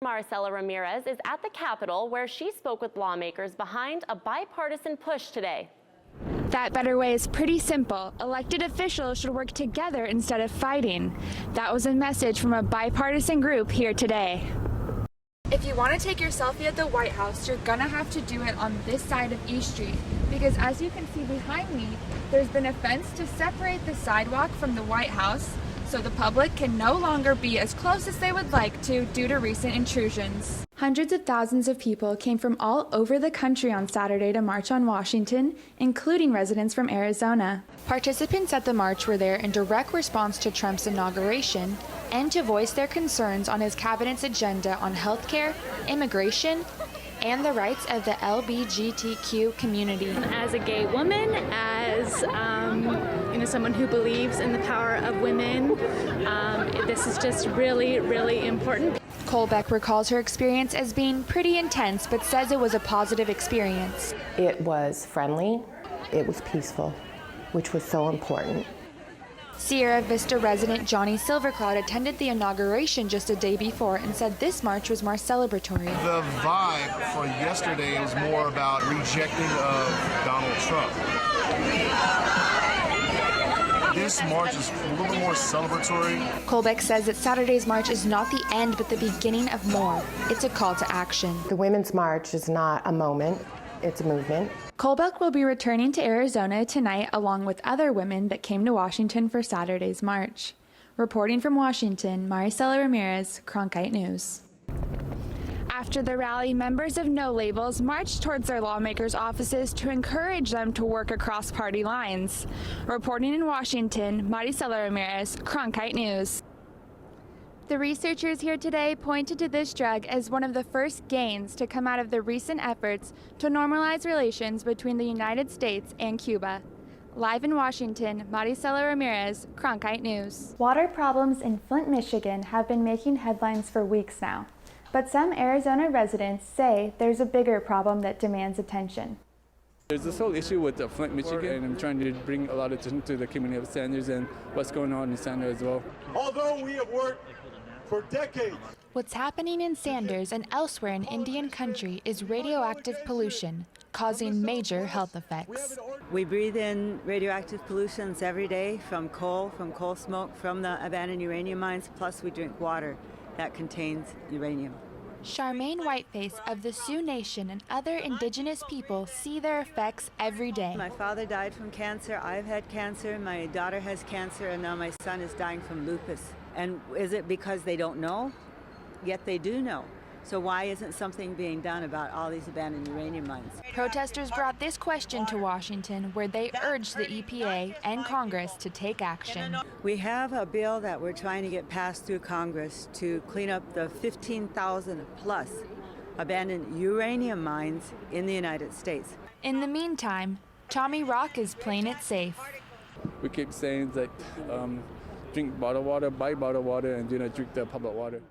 Marisela Ramirez is at the Capitol, where she spoke with lawmakers behind a bipartisan push today. That better way is pretty simple. Elected officials should work together instead of fighting. That was a message from a bipartisan group here today. If you want to take your selfie at the White House, you're gonna have to do it on this side of E Street, because as you can see behind me, there's been a fence to separate the sidewalk from the White House, so the public can no longer be as close as they would like to due to recent intrusions. Hundreds of thousands of people came from all over the country on Saturday to march on Washington, including residents from Arizona. Participants at the march were there in direct response to Trump's inauguration and to voice their concerns on his cabinet's agenda on healthcare, immigration, and the rights of the LGBTQ community. As a gay woman, as someone who believes in the power of women, this is just really, really important. Colbeck recalls her experience as being pretty intense, but says it was a positive experience. It was friendly, it was peaceful, which was so important. Sierra Vista resident Johnny Silvercloud attended the inauguration just a day before and said this march was more celebratory. The vibe for yesterday was more about rejecting of Donald Trump. This march is a little bit more celebratory. Colbeck says that Saturday's march is not the end, but the beginning of more. It's a call to action. The Women's March is not a moment, it's a movement. Colbeck will be returning to Arizona tonight along with other women that came to Washington for Saturday's march. Reporting from Washington, Marisela Ramirez, Cronkite News. After the rally, members of No Labels marched towards their lawmakers' offices to encourage them to work across party lines. Reporting in Washington, Marisela Ramirez, Cronkite News. The researchers here today pointed to this drug as one of the first gains to come out of the recent efforts to normalize relations between the United States and Cuba. Live in Washington, Marisela Ramirez, Cronkite News. Water problems in Flint, Michigan have been making headlines for weeks now, but some Arizona residents say there's a bigger problem that demands attention. There's this whole issue with Flint, Michigan, and I'm trying to bring a lot of attention to the community of Sanders and what's going on in Sanders as well. Although we have worked for decades. What's happening in Sanders and elsewhere in Indian country is radioactive pollution, causing major health effects. We breathe in radioactive pollutions every day from coal smoke, from the abandoned uranium mines, plus we drink water that contains uranium. Charmaine Whiteface of the Sioux Nation and other indigenous people see their effects every day. My father died from cancer, I've had cancer, my daughter has cancer, and now my son is dying from lupus. And is it because they don't know? Yet they do know. So why isn't something being done about all these abandoned uranium mines? Protesters brought this question to Washington, where they urged the EPA and Congress to take action. We have a bill that we're trying to get passed through Congress to clean up the 15,000 plus abandoned uranium mines in the United States. In the meantime, Tommy Rock is playing it safe. We keep saying that drink bottled water, buy bottled water, and do not drink the public water.